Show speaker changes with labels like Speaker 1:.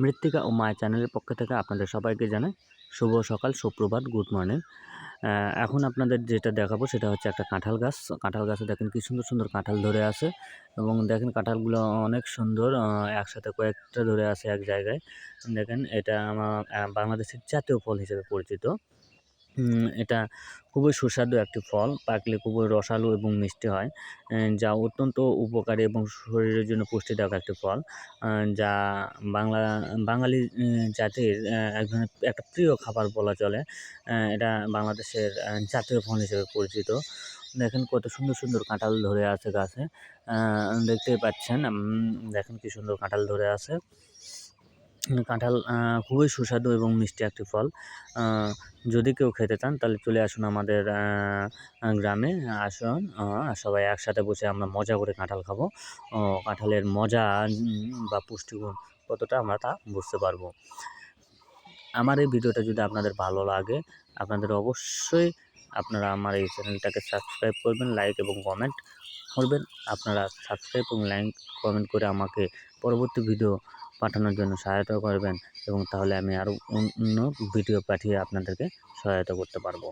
Speaker 1: মৃত্তিকা ও মায়া চ্যানেলের পক্ষ থেকে আপনাদের সবাইকে জানাই শুভ সকাল, সুপ্রভাত, গুড মর্নিং। এখন আপনাদের যেটা দেখাবো সেটা হচ্ছে একটা কাঁঠাল গাছ। কাঁঠাল গাছে দেখেন কি সুন্দর, সুন্দর কাঁঠাল ধরে আছে এবং দেখেন কাঁঠালগুলো অনেক সুন্দর একসাথে কয়েকটা ধরে আছে এক জায়গায়। দেখেন এটা বাংলাদেশের জাতীয় ফল হিসেবে পরিচিত। এটা খুবই সুস্বাদু একটি ফল। পাকলে খুবই রসালো এবং মিষ্টি হয়। যা অত্যন্ত উপকারী এবং শরীরের জন্য পুষ্টিদায়ক একটি ফল। যা বাংলা বাঙালি জাতির এক ধরনের একটা প্রিয় খাবার বলা চলে। এটা বাংলাদেশের জাতীয় ফল হিসেবে পরিচিত। দেখেন কত সুন্দর, সুন্দর কাঁঠাল ধরে আছে গাছে। দেখতেই পাচ্ছেন দেখেন কি সুন্দর কাঁঠাল ধরে আছে। কাঁঠাল খুবই সুস্বাদু এবং মিষ্টি একটি ফল। যদি কেউ খেতে চান তাহলে চলে আসুন আমাদের গ্রামে। আসুন সবাই একসাথে বসে আমরা মজা করে কাঁঠাল খাবো। কাঁঠালের মজা বা পুষ্টিগুণ কতটা আমরা তা বুঝতে পারবো। আমার এই ভিডিওটা যদি আপনাদের ভালো লাগে, আপনাদের অবশ্যই আপনারা আমার এই চ্যানেলটাকে সাবস্ক্রাইব করবেন, লাইক এবং কমেন্ট করবেন। আপনারা সাবস্ক্রাইব এবং লাইক কমেন্ট করে আমাকে পরবর্তী ভিডিও পাঠানোর জন্য সহায়তা করবেন এবং তাহলে আমি আরও অন্য ভিডিও পাঠিয়ে আপনাদেরকে সহায়তা করতে পারবো।